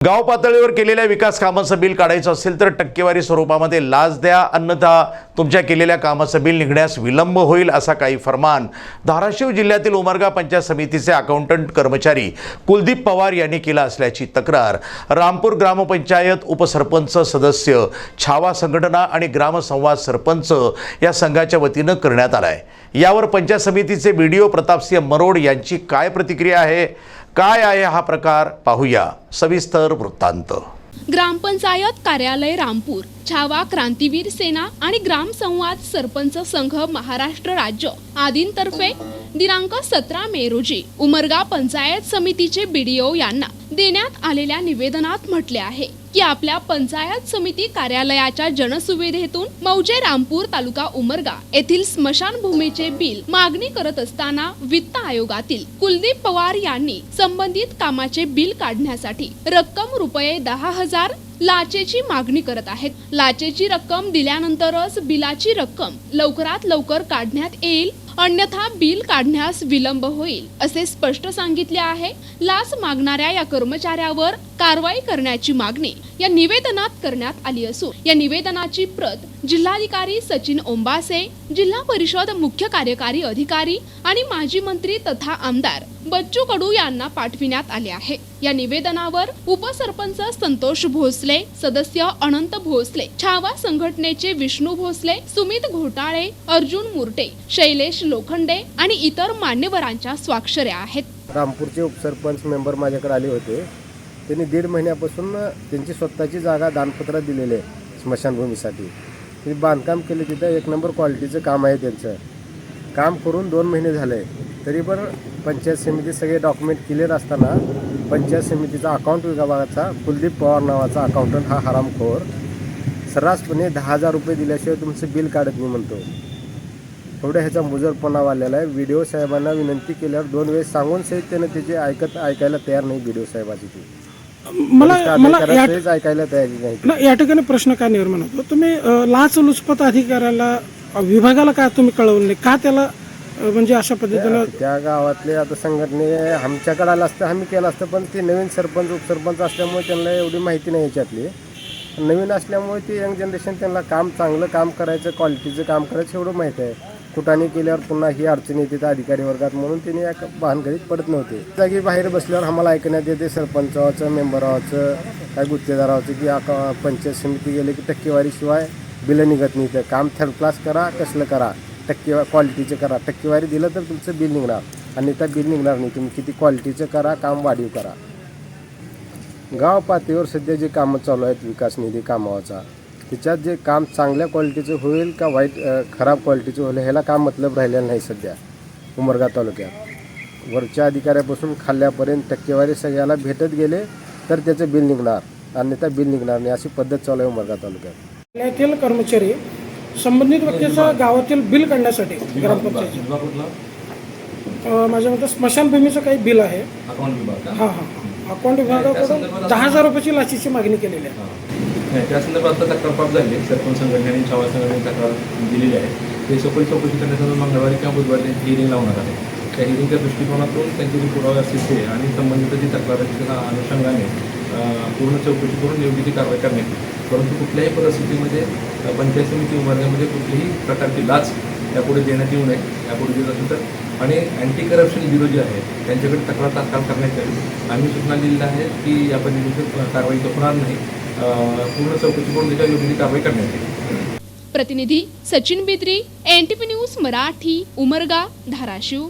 गाव पातळीवर केलेल्या विकास कामाचं बिल काढायचं असेल तर टक्केवारी स्वरूपामध्ये लाच द्या, अन्यथा तुमच्या केलेल्या कामाचं बिल निघण्यास विलंब होईल, असा काही फरमान धाराशिव जिल्ह्यातील उमरगा पंचायत समितीचे अकाउंटंट कर्मचारी कुलदीप पवार यांनी केला असल्याची तक्रार रामपूर ग्रामपंचायत उपसरपंच सदस्य, छावा संघटना आणि ग्रामसंवाद सरपंच या संघाच्या वतीनं करण्यात आला आहे। यावर पंचायत समितीचे व्हिडिओ प्रतापसिंह मरोड यांची काय प्रतिक्रिया आहे, काय आहे हा प्रकार, पाहूया सविस्तर वृत्तांत। ग्रामपंचायत कार्यालय रामपूर, छावा क्रांतीवीर सेना आणि ग्रामसंवाद सरपंच संघ महाराष्ट्र राज्य आदींतर्फे दिनांक 17 मे रोजी उमरगा पंचायत समितीचे बीडीओ यांना देण्यात आलेल्या निवेदनात म्हटले आहे की आपल्या पंचायत समिती कार्यालयाच्या जनसुविधेतून मौजे रामपूर तालुका उमरगा येथील स्मशानभूमीचे बिल मागणी करत असताना वित्त आयोगातील कुलदीप पवार यांनी संबंधित कामाचे बिल काढण्यासाठी रक्कम रुपये 10,000 लाचेची मागणी करत आहेत। लाचेची रक्कम दिल्यानंतरच बिलाची रक्कम लवकरात लवकर काढण्यात येईल, अन्यथा बिल काढण्यास विलंब होईल असे स्पष्ट सांगितले आहे। लाच मागणाऱ्या या कर्मचाऱ्यावर कारवाई करण्याची मागणी या निवेदनात करण्यात आली असून या निवेदनाची प्रत जिल्हाधिकारी सचिन ओंबासे, जिल्हा परिषद मुख्य कार्यकारी अधिकारी आणि माजी मंत्री तथा आमदार बच्चू कडू यांना पाठविण्यात आले आहे। या निवेदनावर उपसरपंच संतोष भोसले, सदस्य अनंत भोसले, छावा संघटनेचे विष्णू भोसले, सुमित घोटाळे, अर्जुन मुर्टे, शैलेश लोखंडे आणि इतर मान्यवरांच्या स्वाक्षऱ्या आहेत। रामपूरचे उपसरपंच मेंबर माझ्याकडे आले होते। त्यांनी 1.5 महिन्यापासून त्यांची स्वतःची जागा दानपत्रात दिलेली आहे स्मशानभूमीसाठी। ते बांधकाम केले, तिथं 1 नंबर क्वालिटीचं काम आहे। त्यांचं काम करून 2 महिने झाले, तरी पण पंचायत समिती सगळे डॉक्युमेंट क्लिअर असताना पंचायत समितीचा अकाउंट विभागाचा कुलदीप पवार नावाचा अकाउंटंट हा हरामखोर सर्रासपणे 10,000 रुपये दिल्याशिवाय तुमचं बिल काढत नाही म्हणतो। एवढं ह्याचा मुजरपणा वाढलेला आहे। व्हिडिओ साहेबांना विनंती केल्यावर 2 वेळेस सांगून सहित त्यानं त्याचे ऐकायला तयार नाही। व्हिडिओ साहेबाची ती मला ऐकायला तयार नाही। या ठिकाणी प्रश्न काय निर्माण होतो, तुम्ही लाचलुचपत अधिकाऱ्याला विभागाला काय तुम्ही कळवलं नाही का? त्याला म्हणजे अशा पद्धतीनं त्या गावातले आता संघटने आमच्याकडे आलं असतं, आम्ही केलं असतं, पण ते नवीन सरपंच उपसरपंच असल्यामुळे त्यांना एवढी माहिती नाही याच्यातली। नवीन असल्यामुळे ती यंग जनरेशन त्यांना काम चांगलं काम करायचं, क्वालिटीचं काम करायचं एवढं माहीत आहे। कुठाने केल्यावर पुन्हा ही अडचण येते त्या अधिकारी वर्गात, म्हणून त्यांनी या भानगडीत पडत नव्हते। जागी बाहेर बसल्यावर आम्हाला ऐकण्यात येते सरपंचाचं, मेंबराचं, काय गुत्तेदाराचं की पंचायत समिती गेले की टक्केवारीशिवाय बिलं निघत नाही। तर काम थर्ड क्लास करा, कसलं करा, क्वालिटीचं करा, टक्केवारी दिलं तर तुमचं बिल निघणार, आणि त्या बिल निघणार नाही। तुम्ही किती क्वालिटीचं करा, काम वाढीव करा। गाव पातळीवर सध्या जे कामं चालू आहेत विकास निधी कामाचा, त्याच्यात जे काम चांगल्या क्वालिटीचं होईल का वाईट खराब क्वालिटीचं होईल ह्याला काम मतलब राहिलेलं नाही सध्या उमरगा तालुक्यात। वरच्या अधिकाऱ्यापासून खाल्ल्यापर्यंत टक्केवारी सगळ्याला भेटत गेले तर त्याचं बिल निघणार, अन्यथा बिल निघणार नाही, अशी पद्धत चालू आहे उमरगा तालुक्यात। यातील कर्मचारी संबंधित व्यक्तीचं गावातील बिल काढण्यासाठी ग्रामपंचायत माझ्या मते स्मशानभूमीचं काही बिल आहे, अकाउंट विभागाकडून 10,000 रुपयाची लाचेची मागणी केलेली आहे। त्या संदर्भात तक्रार प्राप्त झाली आहे। सरपंच संघटनेने छावा संघटनेने तक्रार दिलेली आहे। ते सखोल चौकशी करण्यासाठी मंगळवारी किंवा बुधवारी हिअरिंग लावणार आहे। त्या हिअरिंगच्या दृष्टिकोनातून त्यांचे जे पुरावे असतील ते आणि संबंधित जी तक्रार आहे त्याच्या अनुषंगाने पूर्ण चौकशी करून योग्य ती कारवाई करण्यात येईल। परंतु कुठल्याही परिस्थितीमध्ये पंचायत समिती उभारण्यामध्ये कुठलीही प्रकारची लाच यापुढे देण्यात येऊ नये। यापुढे देत असेल तर आणि अँटी करप्शन ब्युरो जे आहे त्यांच्याकडे तक्रार तात्काळ करण्यात यावी। आम्ही सूचना दिलेल्या आहेत की या पद्धतीची कारवाई होणार नाही, पूर्ण चौकशी करून त्याच्या योग्य ती कारवाई करण्यात येईल। प्रतिनिधी सचिन बिद्री, NTV न्यूज मराठी, उमरगा, धाराशिव।